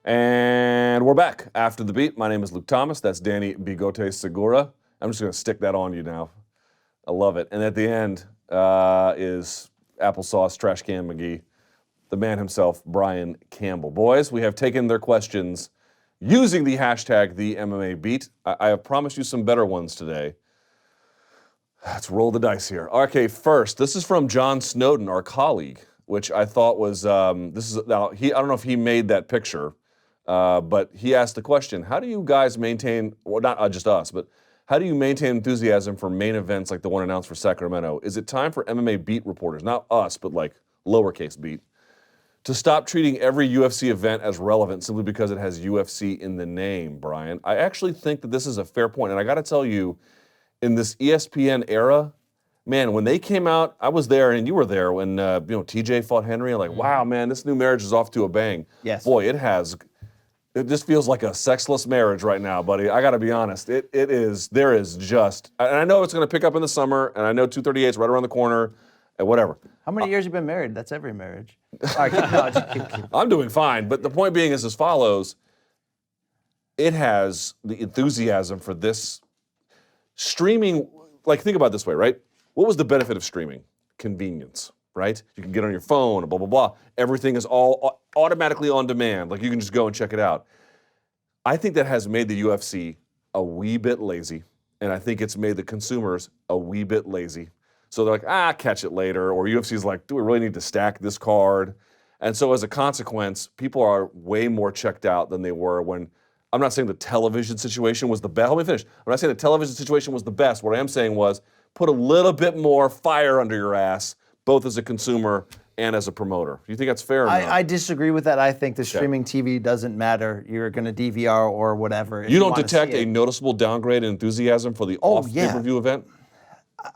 And we're back after the beat. My name is Luke Thomas. That's Danny Bigote Segura. I'm just going to stick that on you now. I love it. And at the end is Applesauce Trash Can McGee, the man himself, Brian Campbell. Boys, we have taken their questions using the hashtag #TheMMABeat. I have promised you some better ones today. Let's roll the dice here. Okay, first, this is from John Snowden, our colleague, which I thought was, I don't know if he made that picture, but he asked the question, how do you guys maintain, well, not just us, but how do you maintain enthusiasm for main events like the one announced for Sacramento? Is it time for MMA beat reporters, not us, but like lowercase beat, to stop treating every UFC event as relevant simply because it has UFC in the name, Brian? I actually think that this is a fair point, and I got to tell you, in this ESPN era, man, when they came out, I was there and you were there when TJ fought Henry. I'm like, wow, man, this new marriage is off to a bang. Yes. Boy, it just feels like a sexless marriage right now, buddy. I got to be honest. There is just, and I know it's going to pick up in the summer, and I know 238 is right around the corner, and whatever. How many years you been married? That's every marriage. I'm doing fine, but the point being is as follows. It has the enthusiasm for this streaming, like think about it this way, right? What was the benefit of streaming? Convenience, right? You can get on your phone, blah, blah, blah. Everything is all automatically on demand. Like you can just go and check it out. I think that has made the UFC a wee bit lazy, and I think it's made the consumers a wee bit lazy. So they're like, catch it later, or UFC's like, do we really need to stack this card? And so as a consequence, people are way more checked out than they were when, I'm not saying the television situation was the best. Let me finish. I'm not saying the television situation was the best. What I am saying was put a little bit more fire under your ass, both as a consumer and as a promoter. Do you think that's fair or not? I disagree with that. I think the streaming TV doesn't matter. You're going to DVR or whatever. You don't detect a noticeable downgrade in enthusiasm for the off-pay-per-view event?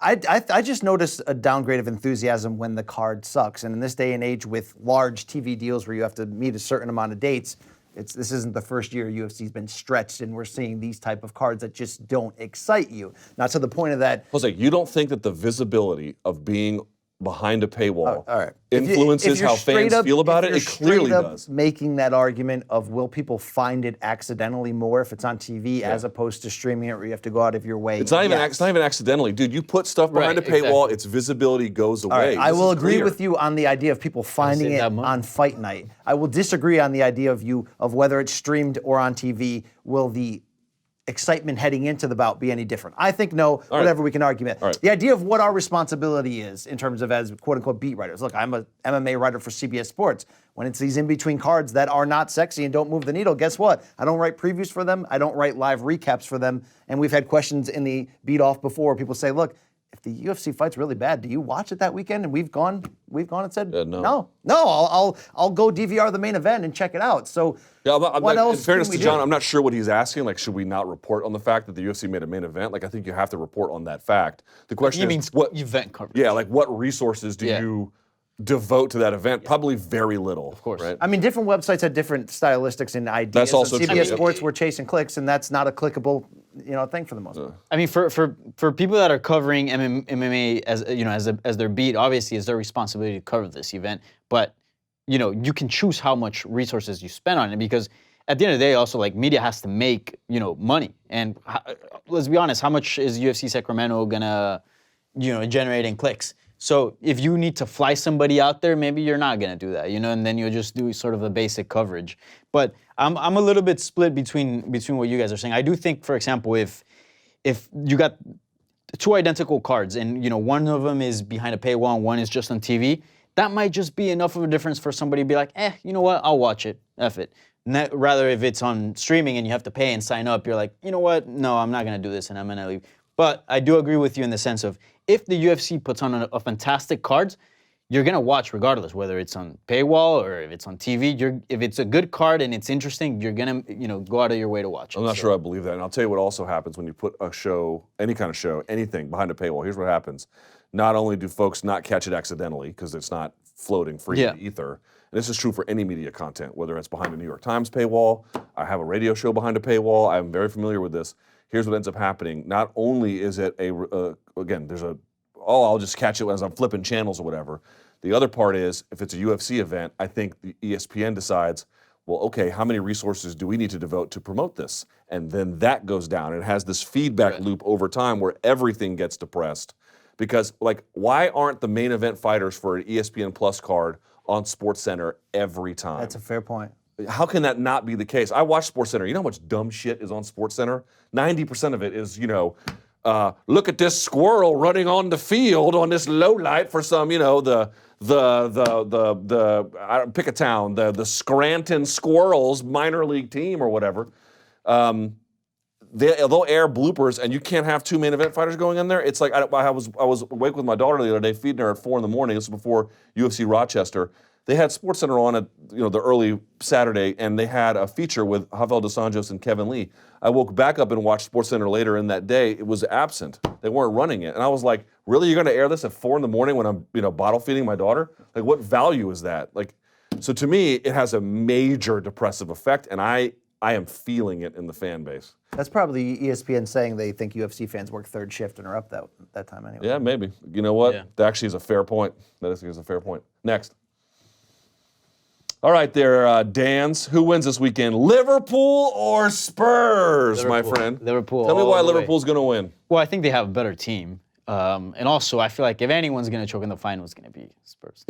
I just noticed a downgrade of enthusiasm when the card sucks. And in this day and age with large TV deals where you have to meet a certain amount of dates, this isn't the first year UFC's been stretched, and we're seeing these type of cards that just don't excite you. Not to the point of that. Jose, you don't think that the visibility of being behind a paywall influences how fans feel about it? It clearly does. Making that argument of will people find it accidentally more if it's on TV as opposed to streaming it where you have to go out of your way? It's not even accidentally. Dude, you put stuff behind a paywall, its visibility goes away. I will agree with you on the idea of people finding it on fight night. I will disagree on the idea of whether it's streamed or on TV. Will the excitement heading into the bout be any different? I think no, whatever, we can argue it. The idea of what our responsibility is in terms of as quote-unquote beat writers. Look, I'm a MMA writer for CBS Sports. When it's these in-between cards that are not sexy and don't move the needle, guess what? I don't write previews for them. I don't write live recaps for them. And we've had questions in the beat off before. People say, look, if the UFC fight's really bad, do you watch it that weekend? And we've gone and said, no, I'll go DVR the main event and check it out. So what else? In fairness to John, I'm not sure what he's asking. Like, should we not report on the fact that the UFC made a main event? Like, I think you have to report on that fact. The question is, what event coverage? Yeah, like what resources do you devote to that event? Probably very little. Of course. Right? I mean, different websites had different stylistics and ideas. That's also true. CBS Sports were chasing clicks, and that's not a clickable thing for the most part. I mean, for people that are covering MMA as their beat, obviously it's their responsibility to cover this event. But you can choose how much resources you spend on it, because at the end of the day, also like media has to make money. And let's be honest, how much is UFC Sacramento gonna generate in clicks? So if you need to fly somebody out there, maybe you're not gonna do that, and then you'll just do sort of the basic coverage. But I'm a little bit split between what you guys are saying. I do think, for example, if you got two identical cards and one of them is behind a paywall and one is just on TV, that might just be enough of a difference for somebody to be like, you know what, I'll watch it, F it. Rather, if it's on streaming and you have to pay and sign up, you're like, you know what, no, I'm not gonna do this and I'm gonna leave. But I do agree with you in the sense of if the UFC puts on a fantastic cards, you're gonna watch regardless, whether it's on paywall or if it's on TV. If it's a good card and it's interesting, you're gonna go out of your way to watch it. I'm not sure I believe that, and I'll tell you what also happens when you put a show, any kind of show, anything behind a paywall. Here's what happens: not only do folks not catch it accidentally because it's not floating free in the ether, and this is true for any media content, whether it's behind a New York Times paywall. I have a radio show behind a paywall. I'm very familiar with this. Here's what ends up happening. Not only is it again, there's I'll just catch it as I'm flipping channels or whatever. The other part is, if it's a UFC event, I think the ESPN decides, well, okay, how many resources do we need to devote to promote this? And then that goes down. It has this feedback loop over time where everything gets depressed. Because, like, why aren't the main event fighters for an ESPN Plus card on SportsCenter every time? That's a fair point. How can that not be the case? I watch SportsCenter. You know how much dumb shit is on SportsCenter? 90% of it is, look at this squirrel running on the field on this low light for some, I don't pick a town, the Scranton Squirrels minor league team or whatever. They'll air bloopers, and you can't have 2 main event fighters going in there. It's like I was awake with my daughter the other day, feeding her at 4 a.m. This was before UFC Rochester. They had SportsCenter on at the early Saturday, and they had a feature with Rafael dos Anjos and Kevin Lee. I woke back up and watched SportsCenter later in that day. It was absent. They weren't running it, and I was like, "Really, you're going to air this at 4 a.m. when I'm bottle feeding my daughter? Like, what value is that?" Like, so to me, it has a major depressive effect, and I am feeling it in the fan base. That's probably ESPN saying they think UFC fans work third shift and are up that time anyway. Yeah, maybe. You know what? Yeah. That actually is a fair point. That is a fair point. Next. All right, there, Dans. Who wins this weekend? Liverpool or Spurs, my friend? Liverpool. Tell me why Liverpool's going to win. Well, I think they have a better team. And also, I feel like if anyone's going to choke in the final, it's going to be Spurs.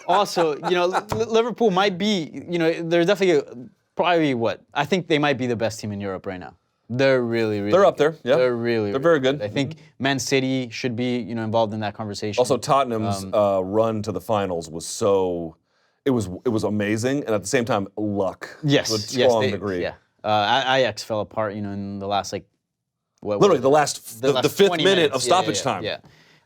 Also, Liverpool might be, they're definitely, I think they might be the best team in Europe right now. They're really, really They're up there, yeah. They're really, They're very good. I think Man City should be, involved in that conversation. Also, Tottenham's run to the finals was it was amazing, and at the same time, luck. Yes, to a strong degree. Yeah. Ajax fell apart, in the last, literally the fifth minute of stoppage time. Yeah.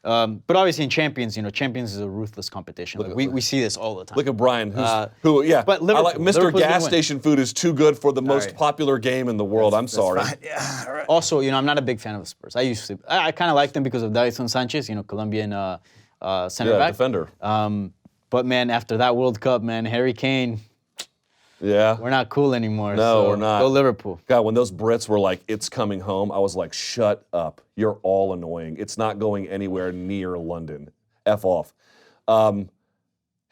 But obviously in Champions, Champions is a ruthless competition. We see this all the time. Look at Brian, yeah. But Liverpool, Mr. Gas Station Food is too good for the most popular game center back. Yeah, all right. Also, I'm not a big fan of the Spurs. I kind of like them because of Davinson Sanchez, Colombian center back. Defender. But man, after that World Cup, man, Harry Kane. Yeah. We're not cool anymore. No, so we're not. Go Liverpool. God, when those Brits were like, "It's coming home," I was like, "Shut up! You're all annoying. It's not going anywhere near London. F off."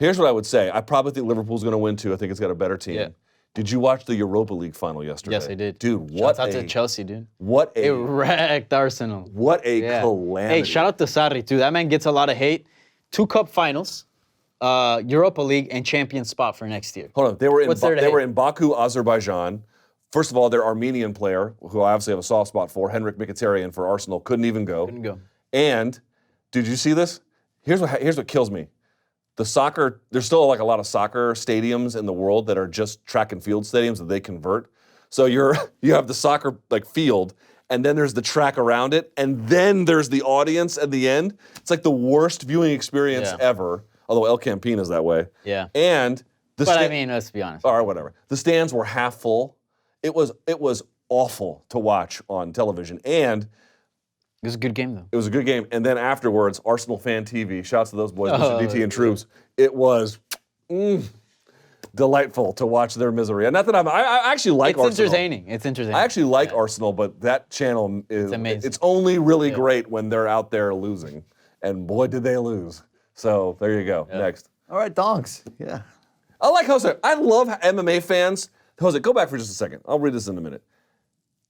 Here's what I would say. I probably think Liverpool's going to win too. I think it's got a better team. Yeah. Did you watch the Europa League final yesterday? Yes, I did. Dude, Shout out to Chelsea, dude. It wrecked Arsenal. What a calamity. Hey, shout out to Sarri too. That man gets a lot of hate. 2 cup finals, Europa League, and champion spot for next year. Hold on, they were in Baku, Azerbaijan. First of all, their Armenian player, who I obviously have a soft spot for, Henrik Mkhitaryan for Arsenal, couldn't even go. And did you see this? Here's what kills me. There's still a lot of soccer stadiums in the world that are just track and field stadiums that they convert. So you have the soccer field, and then there's the track around it, and then there's the audience at the end. It's like the worst viewing experience ever. Although El Campín is that way. Yeah. And let's be honest. All right, whatever. The stands were half full. It was awful to watch on television, and it was a good game, though. It was a good game. And then afterwards, Arsenal Fan TV, shouts to those boys, Mr. DT and Troops. It was delightful to watch their misery. And not that I actually like Arsenal. It's entertaining. I actually like Arsenal, but that channel is amazing. It's only really great when they're out there losing. And boy, did they lose. So there you go. Yeah. Next. All right, donks. Yeah. I like Jose. I love MMA fans. Jose, go back for just a second. I'll read this in a minute.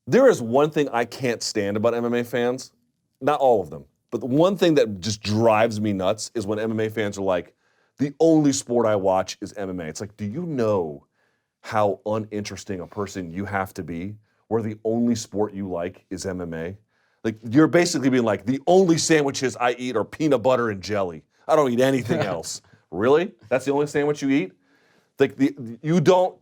There is one thing I can't stand about MMA fans. Not all of them, but the one thing that just drives me nuts is when MMA fans are like, the only sport I watch is MMA. It's like, do you know how uninteresting a person you have to be where the only sport you like is MMA? Like, you're basically being like, the only sandwiches I eat are peanut butter and jelly. I don't eat anything else. Really? That's the only sandwich you eat? Like, you don't,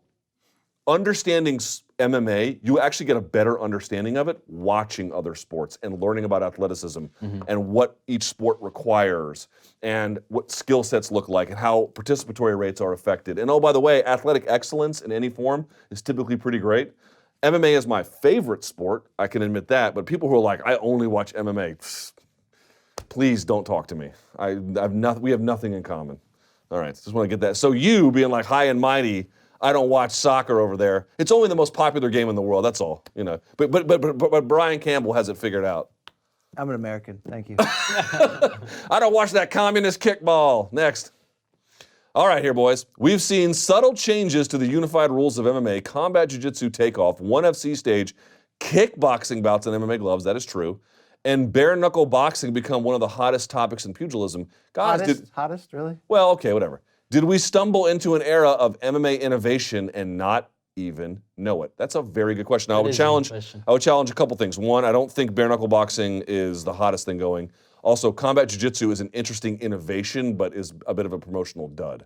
understanding MMA, you actually get a better understanding of it watching other sports and learning about athleticism and what each sport requires and what skill sets look like and how participatory rates are affected. And oh, by the way, athletic excellence in any form is typically pretty great. MMA is my favorite sport, I can admit that, but people who are like, I only watch MMA, please don't talk to me. We have nothing in common. All right, just want to get that. So you being like high and mighty, I don't watch soccer over there. It's only the most popular game in the world. That's all, But Brian Campbell has it figured out. I'm an American. Thank you. I don't watch that communist kickball. Next. All right, here, boys. We've seen subtle changes to the unified rules of MMA, combat jiu-jitsu takeoff, ONE FC stage, kickboxing bouts in MMA gloves, that is true, and bare-knuckle boxing become one of the hottest topics in pugilism. Guys, Hottest, really? well, okay, whatever. Did we stumble into an era of MMA innovation and not even know it? That's a very good question. Now, I would challenge a couple things. One, I don't think bare-knuckle boxing is the hottest thing going. Also, combat jiu-jitsu is an interesting innovation, but is a bit of a promotional dud.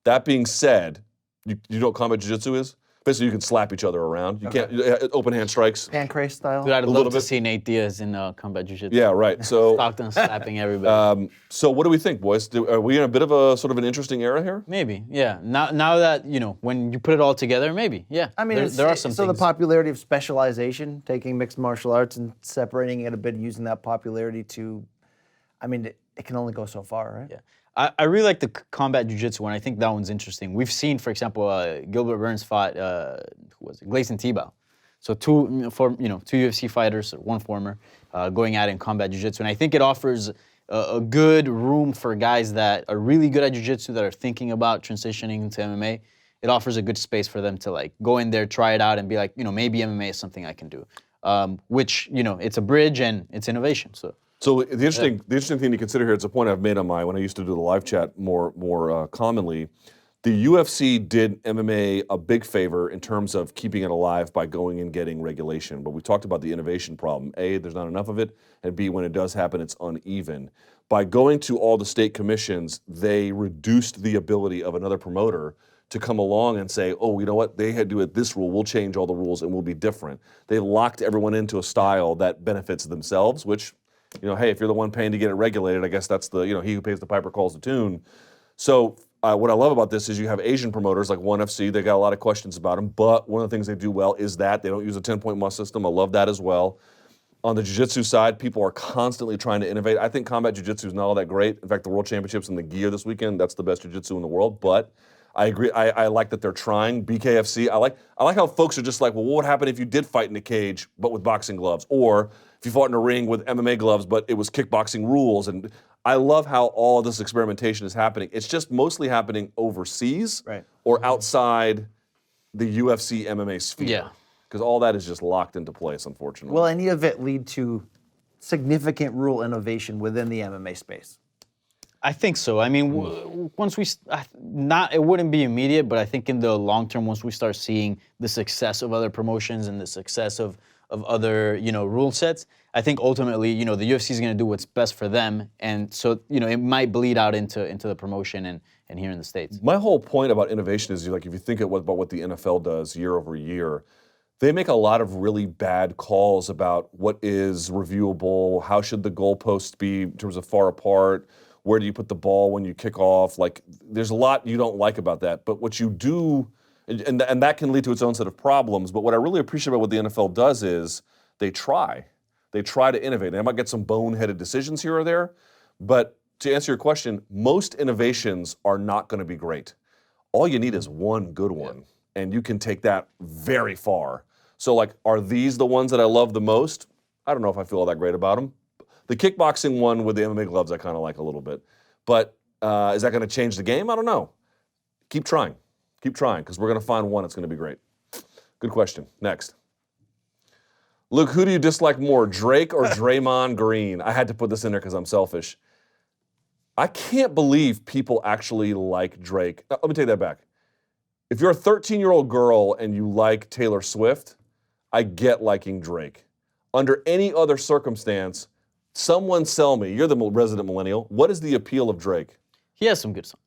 That being said, you know what combat jiu-jitsu is? Basically, you can slap each other around. You can't open hand strikes. Pancrase style. Dude, I'd love to see Nate Diaz in combat jiu-jitsu. Yeah, right. So Stockton slapping everybody. So what do we think, boys? Are we in a bit of a sort of an interesting era here? Maybe, yeah. Now that, when you put it all together, maybe, yeah. I mean, there are some so things. the popularity of specialization, taking mixed martial arts and separating it a bit, using that popularity to, I mean, it can only go so far, right? Yeah. I really like the combat jiu-jitsu one. I think that one's interesting. We've seen, for example, Gilbert Burns fought, who was it? Gleison Tebow. So two UFC fighters, one former, going at it in combat jiu-jitsu. And I think it offers a good room for guys that are really good at jiu-jitsu, that are thinking about transitioning into MMA. It offers a good space for them to go in there, try it out, and be like, maybe MMA is something I can do. Which, it's a bridge and it's innovation. So the interesting thing to consider here, it's a point I've made on when I used to do the live chat more commonly. The UFC did MMA a big favor in terms of keeping it alive by going and getting regulation. But we talked about the innovation problem. A, there's not enough of it, and B, when it does happen, it's uneven. By going to all the state commissions, they reduced the ability of another promoter to come along and say, oh, you know what, they had to do it this rule, we'll change all the rules and we'll be different. They locked everyone into a style that benefits themselves, which, hey, if you're the one paying to get it regulated, I guess that's he who pays the piper calls the tune. So what I love about this is you have Asian promoters like ONE FC. They got a lot of questions about them, but one of the things they do well is that they don't use a 10-point must system. I love that as well. On the jiu-jitsu side, people are constantly trying to innovate. I think combat jiu-jitsu is not all that great. In fact, the World Championships in the gi this weekend, that's the best jiu-jitsu in the world, but I agree. I like that they're trying. BKFC, I like how folks are just like, well, what would happen if you did fight in a cage but with boxing gloves? Or if you fought in a ring with MMA gloves but it was kickboxing rules? And I love how all of this experimentation is happening. It's just mostly happening overseas or outside the UFC MMA sphere. Yeah. Because all that is just locked into place, unfortunately. Will any of it lead to significant rule innovation within the MMA space? I think so. I mean, once it wouldn't be immediate, but I think in the long term, once we start seeing the success of other promotions and the success of other, rule sets, I think ultimately, the UFC is going to do what's best for them. And so, it might bleed out into the promotion and here in the States. My whole point about innovation is, if you think about what the NFL does year over year, they make a lot of really bad calls about what is reviewable, how should the goalposts be in terms of far apart, where do you put the ball when you kick off? There's a lot you don't like about that. But what you do, and that can lead to its own set of problems, but what I really appreciate about what the NFL does is they try. They try to innovate. They might get some boneheaded decisions here or there, but to answer your question, most innovations are not going to be great. All you need is one good one, and you can take that very far. So, are these the ones that I love the most? I don't know if I feel all that great about them. The kickboxing one with the MMA gloves I kind of like a little bit. But is that going to change the game? I don't know. Keep trying. Keep trying, because we're going to find one that's going to be great. Good question. Next. Luke, who do you dislike more, Drake or Draymond Green? I had to put this in there because I'm selfish. I can't believe people actually like Drake. Let me take that back. If you're a 13-year-old girl and you like Taylor Swift, I get liking Drake. Under any other circumstance, someone sell me, you're the resident millennial, what is the appeal of Drake? He has some good songs.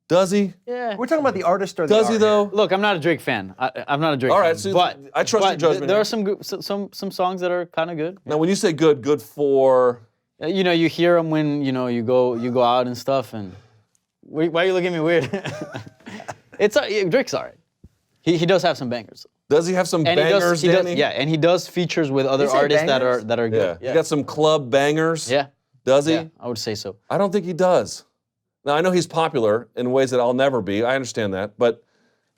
Does he? Yeah. We're talking about the artist or the Does he, art though? here. Look, I'm not a Drake fan. I'm not a Drake All fan. right, so but I trust your judgment. There are some good, some songs that are kind of good. Now, when you say good for... You hear them when, you go out and stuff, and... Why are you looking at me weird? Drake's all right. He does have some bangers. Does he have some bangers, Danny? And he does features with other artists that are good. Yeah. He got some club bangers? Yeah. Does he? Yeah, I would say so. I don't think he does. Now, I know he's popular in ways that I'll never be. I understand that, but...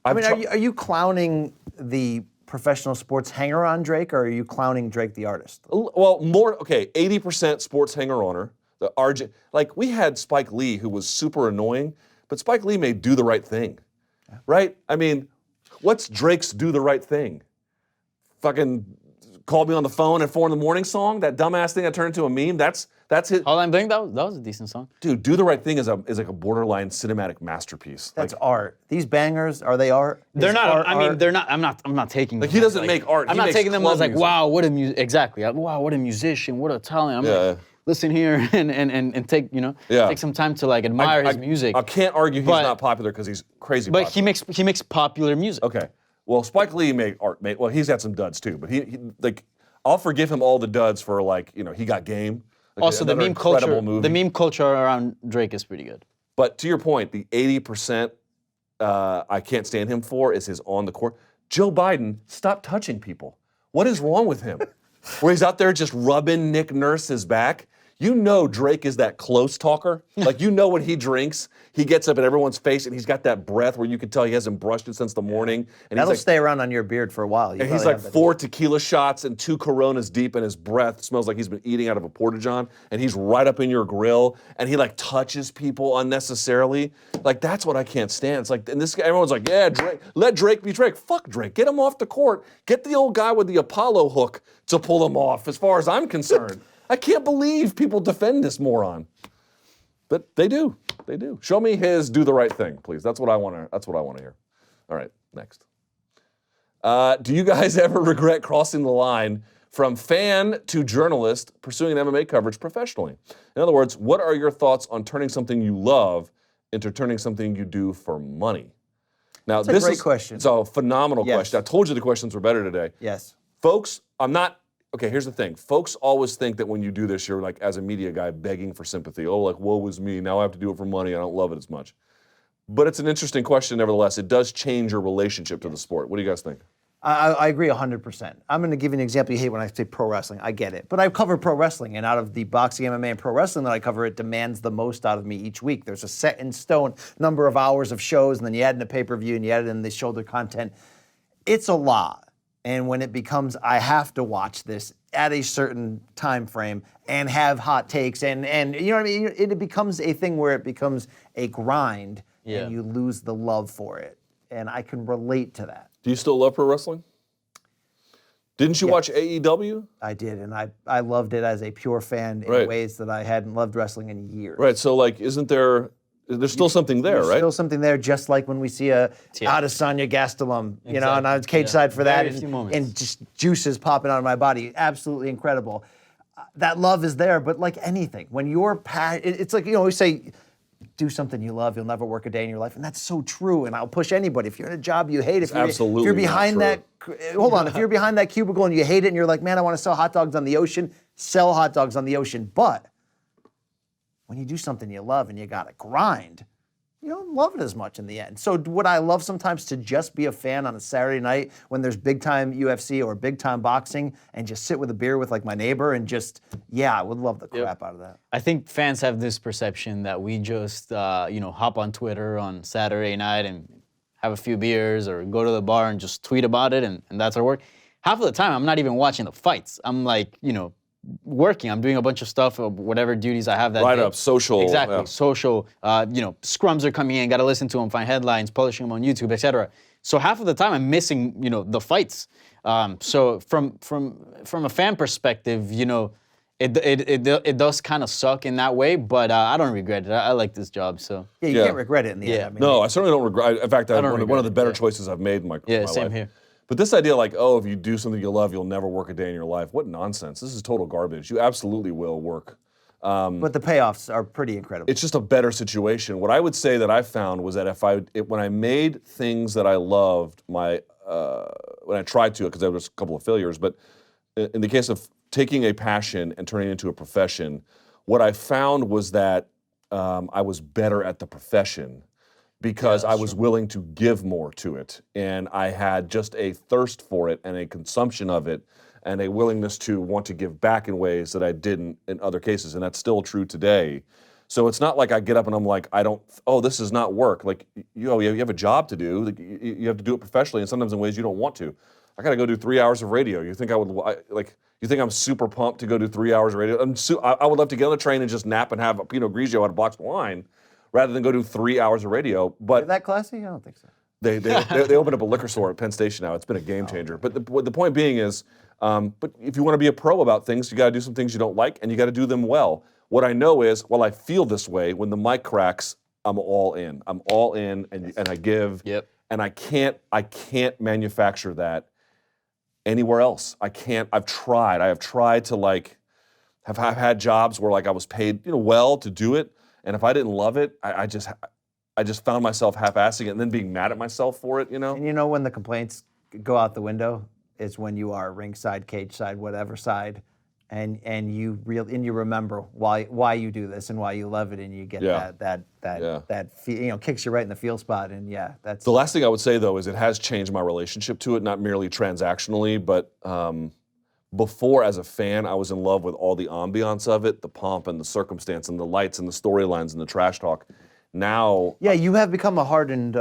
are you clowning the professional sports hanger-on Drake, or are you clowning Drake the artist? Well, 80% sports hanger-oner. The RJ, we had Spike Lee, who was super annoying, But Spike Lee made Do the Right Thing, right? I mean, what's Drake's Do the Right Thing? Fucking called me on the phone at 4 a.m. song, that dumbass thing that turned into a meme. That's it. All I'm doing, that was a decent song. Dude, Do the Right Thing is like a borderline cinematic masterpiece. That's like, art. These bangers, are they art? They're Is not. art I mean, art? they're not. I'm not taking. Like them he doesn't as, make art. I'm he not makes taking them club as like, music. wow, what a exactly. Wow, what a musician, what a talent. I'm like, listen here and take take some time to like admire his music. I can't argue he's not popular because he's crazy. But popular. he makes popular music. Okay. Well, Spike Lee made art. Well, he's had some duds too, but he like I'll forgive him all the duds for like He Got Game. Like, Also, the meme culture. Movie. The meme culture around Drake is pretty good. But to your point, the 80% I can't stand him for is his on the court. Joe Biden, stop touching people. What is wrong with him? Where he's out there just rubbing Nick Nurse's back. You know Drake is that close talker. Like, when he drinks, he gets up in everyone's face and he's got that breath where you can tell he hasn't brushed it since the morning. And That'll he's like, stay around on your beard for a while. and he's like 4 tequila shots and 2 Coronas deep, and his breath smells like he's been eating out of a Porta-John, and he's right up in your grill, and he like touches people unnecessarily. Like, that's what I can't stand. It's like, and this guy, everyone's like, yeah, Drake, let Drake be Drake. Fuck Drake. Get him off the court. Get the old guy with the Apollo hook to pull him off, as far as I'm concerned. I can't believe people defend this moron. But they do. They do. Show me his Do the Right Thing, please. That's what I want to hear. All right, next. Do you guys ever regret crossing the line from fan to journalist pursuing MMA coverage professionally? In other words, what are your thoughts on turning something you love into turning something you do for money? Now, That's a great question. It's a phenomenal Yes. question. I told you the questions were better today. Yes. Folks, okay, here's the thing. Folks always think that when you do this, you're like, as a media guy, begging for sympathy. Oh, like, woe is me. Now I have to do it for money. I don't love it as much. But it's an interesting question, nevertheless. It does change your relationship to the sport. What do you guys think? I agree 100%. I'm going to give you an example. You hate when I say pro wrestling. I get it. But I cover pro wrestling, and out of the boxing, MMA, and pro wrestling that I cover, it demands the most out of me each week. There's a set in stone number of hours of shows, and then you add in the pay-per-view, and you add in the shoulder content. It's a lot. And when it becomes, I have to watch this at a certain time frame and have hot takes, and you know what I mean? It becomes a thing where it becomes a grind, and you lose the love for it. And I can relate to that. Do you still love pro wrestling? Didn't you watch AEW? I did, and I loved it as a pure fan in ways that I hadn't loved wrestling in years. Right, so like, there's still something there, There's right? still something there, just like when we see a Adesanya Gastelum, and I was cage side for that, and just juices popping out of my body. Absolutely incredible. That love is there, but like anything, when you're it's like, we say, do something you love, you'll never work a day in your life, and that's so true. And I'll push anybody. If you're in a job you hate, if you're behind that, if you're behind that cubicle and you hate it, and you're like, man, I want to sell hot dogs on the ocean, sell hot dogs on the ocean. But when you do something you love and you got to grind, you don't love it as much in the end. So would I love sometimes to just be a fan on a Saturday night when there's big time UFC or big time boxing and just sit with a beer with like my neighbor and just, I would love the crap out of that. I think fans have this perception that we just, hop on Twitter on Saturday night and have a few beers or go to the bar and just tweet about it and that's our work. Half of the time, I'm not even watching the fights. I'm like, working. I'm doing a bunch of stuff, or whatever duties I have that day. Write-ups, social. Exactly, social. Scrums are coming in, got to listen to them, find headlines, publishing them on YouTube, etc. So half of the time I'm missing, the fights. So from a fan perspective, it does kind of suck in that way, but I don't regret it. I like this job, so. Yeah, you can't regret it in the end. I mean, no, I certainly don't regret. In fact, one of the better choices I've made in my life. Yeah, same here. But this idea like, if you do something you love, you'll never work a day in your life. What nonsense. This is total garbage. You absolutely will work. But the payoffs are pretty incredible. It's just a better situation. What I would say that I found was that when I made things that I loved, when I tried to, because there was a couple of failures, but in the case of taking a passion and turning it into a profession, what I found was that I was better at the profession because I was willing to give more to it. And I had just a thirst for it and a consumption of it and a willingness to want to give back in ways that I didn't in other cases. And that's still true today. So it's not like I get up and I'm like, this is not work. Like, you have a job to do. Like, you have to do it professionally and sometimes in ways you don't want to. I got to go do 3 hours of radio. You think you think I'm super pumped to go do 3 hours of radio? I would love to get on the train and just nap and have a Pinot Grigio out of boxed wine. rather than go do 3 hours of radio. But Is that classy? I don't think so. they opened up a liquor store at Penn Station now. It's been a game changer. But the point being is, but if you want to be a pro about things, you got to do some things you don't like, and you got to do them well. What I know is, well, I feel this way when the mic cracks. I'm all in. I'm all in, and I give. Yep. And I can't manufacture that anywhere else. I can't. I've tried. I have tried to like. I've had jobs where like I was paid well to do it, and if I didn't love it, I just found myself half-assing it and then being mad at myself for it. And you know when the complaints go out the window is when you are ringside, cage side, whatever side, and you remember why you do this and why you love it, and you get that kicks you right in the feel spot, and that's the last thing I would say though is it has changed my relationship to it, not merely transactionally, but before as a fan I was in love with all the ambiance of it, the pomp and the circumstance and the lights and the storylines and the trash talk. Now you have become a hardened.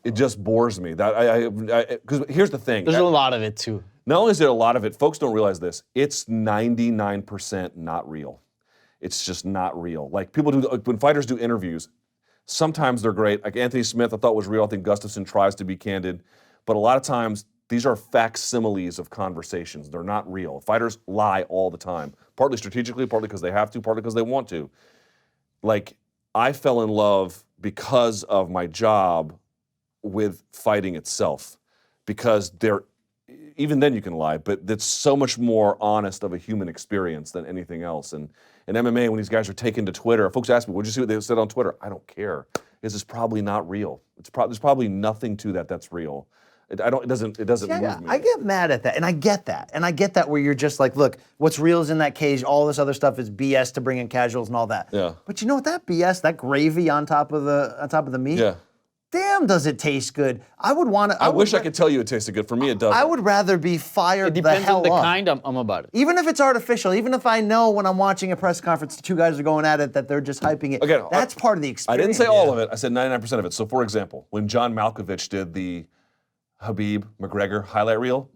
It just bores me that because here's the thing. There's a lot of it too. Not only is there a lot of it, folks don't realize this, it's 99% not real. It's just not real. Like people do, when fighters do interviews, sometimes they're great. Like Anthony Smith, I thought was real. I think Gustafsson tries to be candid. But a lot of times, these are facsimiles of conversations. They're not real. Fighters lie all the time, partly strategically, partly because they have to, partly because they want to. Like, I fell in love because of my job with fighting itself. Because even then you can lie, but it's so much more honest of a human experience than anything else. And in MMA, when these guys are taken to Twitter, folks ask me, "What'd you see what they said on Twitter?" I don't care. This is probably not real. There's probably nothing to that's real. It doesn't move me. I get mad at that, and I get that where you're just like, look, what's real is in that cage. All this other stuff is BS to bring in casuals and all that. Yeah. But you know what? That BS, that gravy on top of the meat. Yeah. Damn, does it taste good? I wish I could tell you it tasted good. For me, it doesn't. I would rather be fired It depends the hell on the off. kind. I'm about it. Even if it's artificial, even if I know when I'm watching a press conference, the two guys are going at it, that they're just hyping it. Again, that's part of the I experience. didn't say all of it. I said 99% of it. So, for example, when John Malkovich did the Habib McGregor highlight reel,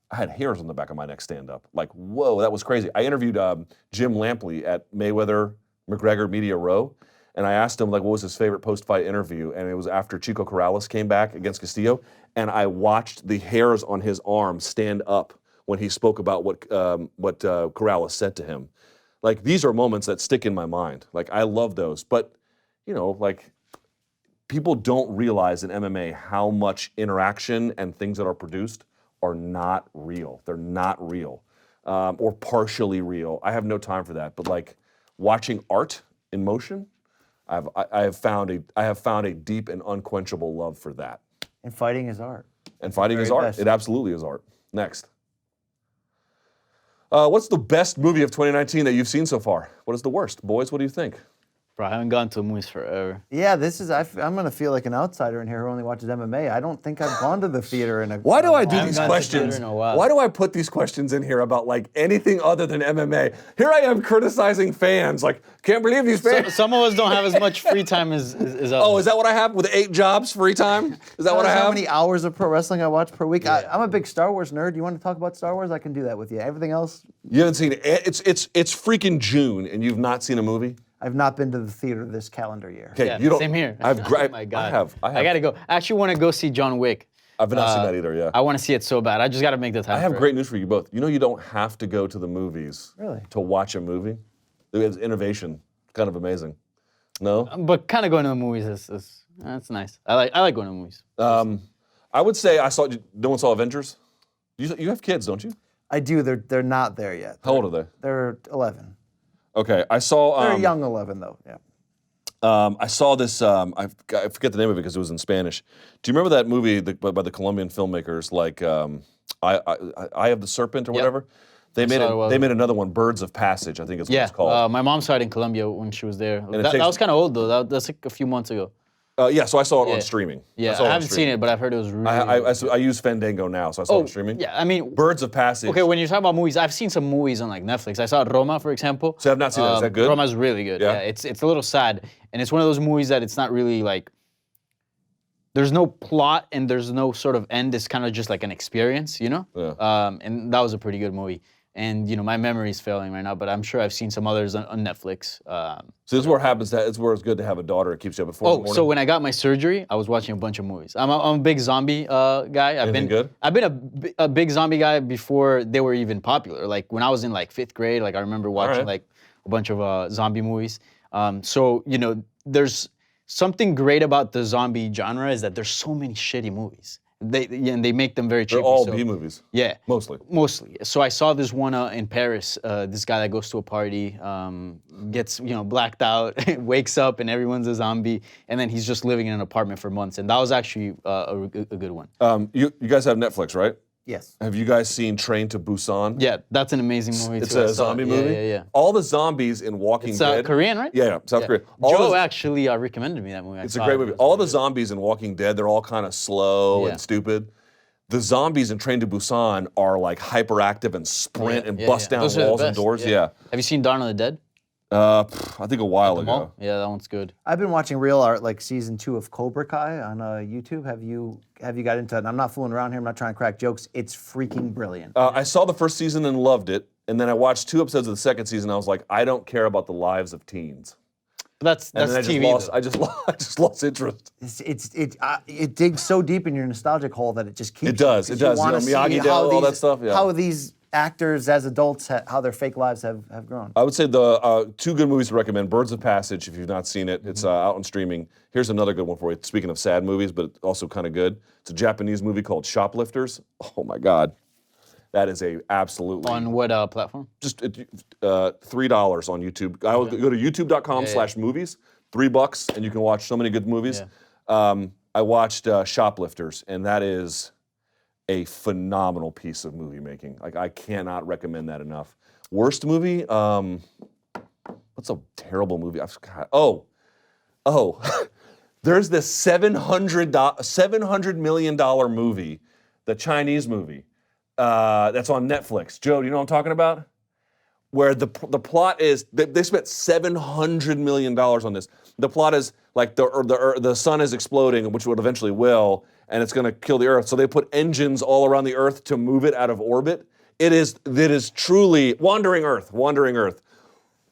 I had hairs on the back of my neck stand up. Like, whoa, that was crazy. I interviewed Jim Lampley at Mayweather McGregor Media Row, and I asked him, like, what was his favorite post-fight interview? And it was after Chico Corrales came back against Castillo, and I watched the hairs on his arm stand up when he spoke about what Corrales said to him. Like, these are moments that stick in my mind. Like, I love those. But, like, people don't realize in MMA how much interaction and things that are produced are not real. They're not real, or partially real. I have no time for that. But like watching art in motion, I have found a deep and unquenchable love for that. And fighting is art. And fighting is Very art. best. It absolutely is art. Next. What's the best movie of 2019 that you've seen so far? What is the worst? Boys, what do you think? Bro, I haven't gone to movies forever. Yeah, I'm going to feel like an outsider in here who only watches MMA. I don't think I've gone to the theater in a Why do I do haven't these gone to questions? theater in a while. Why do I put these questions in here about like anything other than MMA? Here I am criticizing fans. Like, can't believe these fans. Some of us don't have as much free time as others. Oh, is that what I have with 8 jobs free time? Is that what I have? How many hours of pro wrestling I watch per week? I'm a big Star Wars nerd. You want to talk about Star Wars? I can do that with you. Everything else? You haven't seen it. It's freaking June and you've not seen a movie? I've not been to the theater this calendar year. Okay, Yeah, you don't. same here. I have. Oh my God. I have. I gotta go. I actually want to go see John Wick. I've not seen that either. Yeah. I want to see it so bad. I just gotta make the time. I have for it. great news for you both. You know, you don't have to go to the movies Really? to watch a movie. It's innovation. It's kind of amazing. No. But kind of going to the movies is that's nice. I like going to the movies. I would say no one saw Avengers. You have kids, don't you? I do. They're not there yet. How old are they? They're 11. Okay, I saw. They're young 11 though. Yeah. I saw this. I forget the name of it because it was in Spanish. Do you remember that movie by the Colombian filmmakers, like Eye of the Serpent or whatever? They made another one, Birds of Passage, I think is what it's called. My mom saw it in Colombia when she was there. it That takes- was kind of old though. That's like a few months ago. Yeah, so I saw it on streaming. Yeah, saw I on haven't seen streaming. it, but I've heard it was really. I use Fandango now, so I saw it on streaming. Yeah, I mean, Birds of Passage. okay, when you're talking about movies, I've seen some movies on like Netflix. I saw Roma, for example. So I've not seen that. Is that good? Roma's really good. Yeah? Yeah, it's a little sad, and it's one of those movies that it's not really like. There's no plot and there's no sort of end. It's kind of just like an experience, you know. Yeah. And that was a pretty good movie. and my memory is failing right now, but I'm sure I've seen some others on Netflix. So this is where it happens. It's where it's good to have a daughter. It keeps you up at 4 in the morning. So when I got my surgery, I was watching a bunch of movies. I'm a big zombie guy. Anything good? I've been a big zombie guy before they were even popular. Like when I was in like 5th grade, like I remember watching like a bunch of zombie movies. So there's something great about the zombie genre is that there's so many shitty movies. They make them very cheap. They're all B movies. Yeah. Mostly. So I saw this one in Paris. This guy that goes to a party, gets blacked out, wakes up, and everyone's a zombie, and then he's just living in an apartment for months. And that was actually a good one. You guys have Netflix, right? Yes. Have you guys seen Train to Busan? Yeah, that's an amazing movie. It's a zombie movie? Yeah. All the zombies in Walking Dead. Korean, right? Yeah, South Korea. Joe actually recommended me that movie. It's a great movie. All the zombies in Walking Dead, they're all kind of slow and stupid. The zombies in Train to Busan are like hyperactive and sprint and bust down walls and doors. Yeah. Have you seen Dawn of the Dead? I think a while ago. Yeah, that one's good. I've been watching Real Art, like season 2 of Cobra Kai on YouTube. Have you got into it? And I'm not fooling around here. I'm not trying to crack jokes. It's freaking brilliant. I saw the first season and loved it, and then I watched 2 episodes of the second season. And I was like, I don't care about the lives of teens. That's And then TV. I just lost interest. It digs so deep in your nostalgic hole that it just keeps. It does. You, It does. You wanna see Miyagi how Do, all these- that stuff. Yeah. How these actors as adults, how their fake lives have grown. I would say the 2 good movies to recommend. Birds of Passage, if you've not seen it. It's out on streaming. Here's another good one for you. Speaking of sad movies, but also kind of good. It's a Japanese movie called Shoplifters. Oh my God. That is a absolutely... On what platform? Just $3 on YouTube. I would go to youtube.com/movies. $3, and you can watch so many good movies. Yeah. I watched Shoplifters, and that is a phenomenal piece of movie making. Like, I cannot recommend that enough. Worst movie? What's a terrible movie? I've got, there's this $700 million movie, the Chinese movie, that's on Netflix. Joe, do you know what I'm talking about? Where the plot is, they spent $700 million on this. The plot is like the sun is exploding, which it eventually will, and it's going to kill the Earth. So they put engines all around the Earth to move it out of orbit. It is truly Wandering Earth.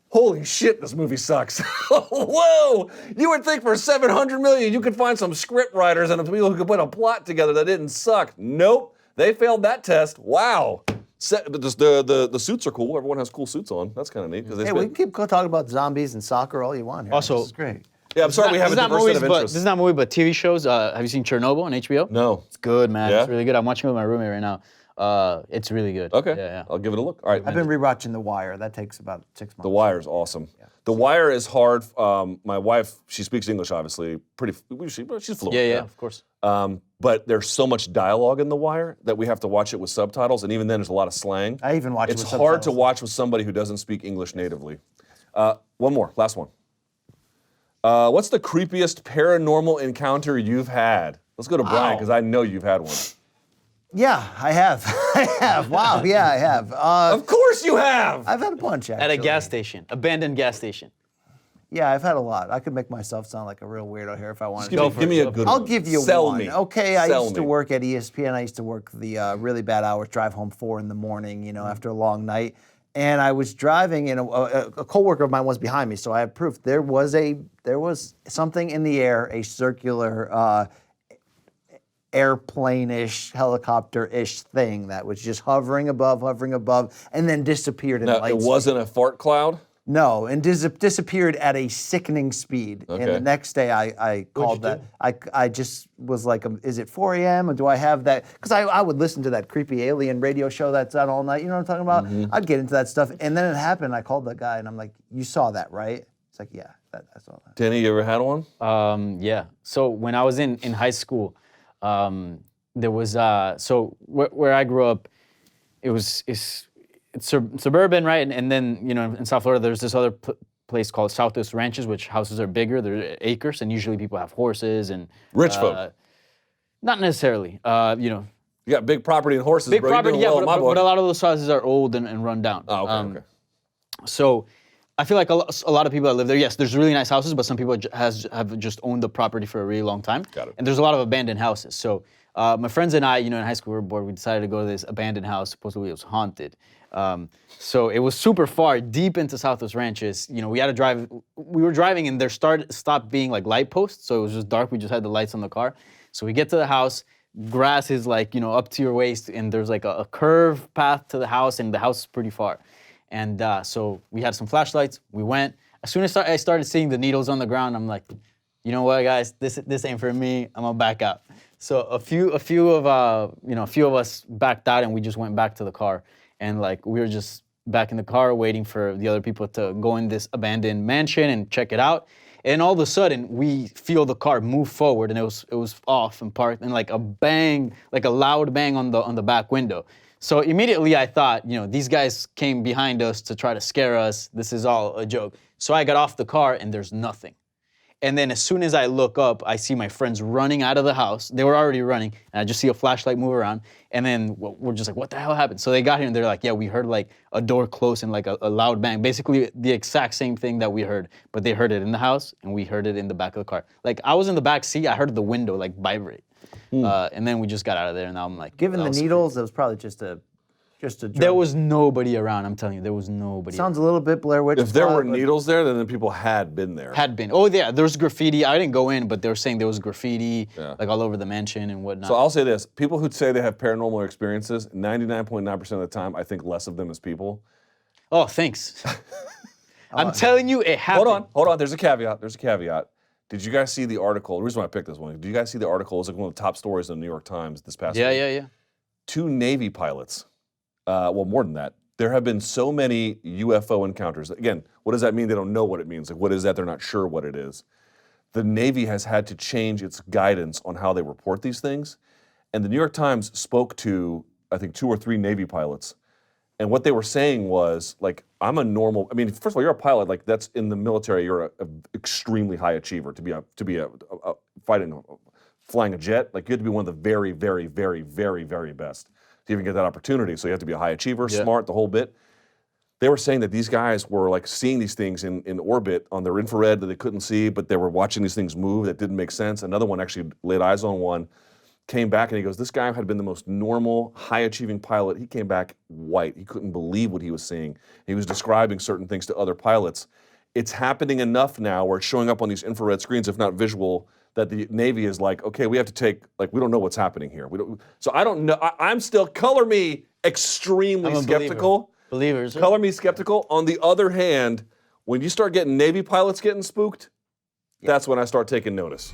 Holy shit, this movie sucks. Whoa! You would think for $700 million you could find some script writers and people who could put a plot together that didn't suck. Nope, they failed that test. Wow. The suits are cool. Everyone has cool suits on. That's kind of neat. Hey, we can keep talking about zombies and soccer all you want here. Also, this is great. Yeah, I'm sorry we have a diverse set of interests. This is not a movie, but TV shows. Have you seen Chernobyl on HBO? No. It's good, man. Yeah? It's really good. I'm watching it with my roommate right now. It's really good. Okay. Yeah. I'll give it a look. All right. I've been rewatching The Wire. That takes about 6 months. The Wire is awesome. Yeah. The Wire is hard. My wife, she speaks English, obviously. She's fluent. Yeah, of course. But there's so much dialogue in The Wire that we have to watch it with subtitles, and even then there's a lot of slang. I even watch it with It's subtitles. hard to watch with somebody who doesn't speak English natively. One more, last one. What's the creepiest paranormal encounter you've had? Let's go to Brian, because I know you've had one. Yeah, I have. I have. Wow, yeah, I have. Of course you have! I've had a bunch, actually. At a gas station, abandoned gas station. Yeah, I've had a lot. I could make myself sound like a real weirdo here if I wanted to. Give me a good one. I'll give you Sell one. me. Okay, I Sell used to me. work at ESPN. I used to work the really bad hours, drive home 4 in the morning, after a long night. And I was driving, and a coworker of mine was behind me, so I have proof. There was something in the air, a circular airplane-ish, helicopter-ish thing that was just hovering above, and then disappeared in Now, light it speed. wasn't a fart cloud? No, and disappeared at a sickening speed. Okay. And the next day I called that. I just was like, is it 4 a.m. or do I have that? Because I would listen to that creepy alien radio show that's on all night. You know what I'm talking about? Mm-hmm. I'd get into that stuff. And then it happened. I called the guy and I'm like, you saw that, right? It's like, yeah, I saw that. Danny, you ever had one? Yeah. So when I was in high school, there was where I grew up, it's suburban, right? And then, in South Florida, there's this other place called Southwest Ranches, which houses are bigger. They're acres, and usually people have horses and... Rich folk. Not necessarily. You got big property and horses, Big bro. You're property, doing yeah, well in my book. but a lot of those houses are old and run down. Oh, okay. So I feel like a lot of people that live there, yes, there's really nice houses, but some people have just owned the property for a really long time. Got it. And there's a lot of abandoned houses. So my friends and I, in high school, we were bored. We decided to go to this abandoned house. Supposedly it was haunted. So it was super far, deep into Southwest Ranches. You know, we had to drive. We were driving, and there stopped being like light posts, so it was just dark. We just had the lights on the car. So we get to the house. Grass is like, you know, up to your waist, and there's like a curved path to the house, and the house is pretty far. And so we had some flashlights. We went. As soon as I started seeing the needles on the ground, I'm like, you know what, guys, this ain't for me. I'm gonna back out. So a few of us backed out, and we just went back to the car, and like we were just back in the car waiting for the other people to go in this abandoned mansion and check it out. And all of a sudden, we feel the car move forward, and it was off and parked, and like a bang, like a loud bang on the back window. So immediately I thought, you know, these guys came behind us to try to scare us. This is all a joke. So I got off the car, and there's nothing. And then as soon as I look up, I see my friends running out of the house. They were already running, and I just see a flashlight move around. And then we're just like, what the hell happened? So they got here, and they're like, yeah, we heard like a door close and like a loud bang. Basically the exact same thing that we heard, but they heard it in the house, and we heard it in the back of the car. Like I was in the back seat, I heard the window like vibrate. And then we just got out of there, and now I'm like, Given the needles, it was probably just a drug. there was nobody around. I'm telling you, there was nobody. Sounds a little bit Blair Witch. If there were needles there, then the people had been there. Had been. Oh yeah, there's graffiti. I didn't go in, but they were saying there was graffiti like all over the mansion and whatnot. So I'll say this: people who say they have paranormal experiences, 99.9% of the time, I think less of them as people. Oh, thanks. I'm telling you, it happened. Hold on. There's a caveat. Did you guys see the article? The reason why I picked this one. Did you guys see the article? It was like one of the top stories in the New York Times this past week. Yeah. 2 Navy pilots. Well, more than that. There have been so many UFO encounters. Again, what does that mean? They don't know what it means. Like, what is that? They're not sure what it is. The Navy has had to change its guidance on how they report these things. And the New York Times spoke to, I think, 2 or 3 Navy pilots. And what they were saying was, like, I'm a normal, I mean, first of all, you're a pilot, like that's in the military, you're an extremely high achiever to be flying a jet. Like you have to be one of the very, very, very, very, very best to even get that opportunity. So you have to be a high achiever, smart, the whole bit. They were saying that these guys were like seeing these things in orbit on their infrared that they couldn't see, but they were watching these things move that didn't make sense. Another one actually laid eyes on one, came back and he goes, this guy had been the most normal, high-achieving pilot. He came back white. He couldn't believe what he was seeing. He was describing certain things to other pilots. It's happening enough now where it's showing up on these infrared screens, if not visual, that the Navy is like, okay, we have to take, like, we don't know what's happening here. So I don't know. I'm still, color me extremely skeptical. Believers. Color me skeptical. On the other hand, when you start getting Navy pilots getting spooked, that's when I start taking notice.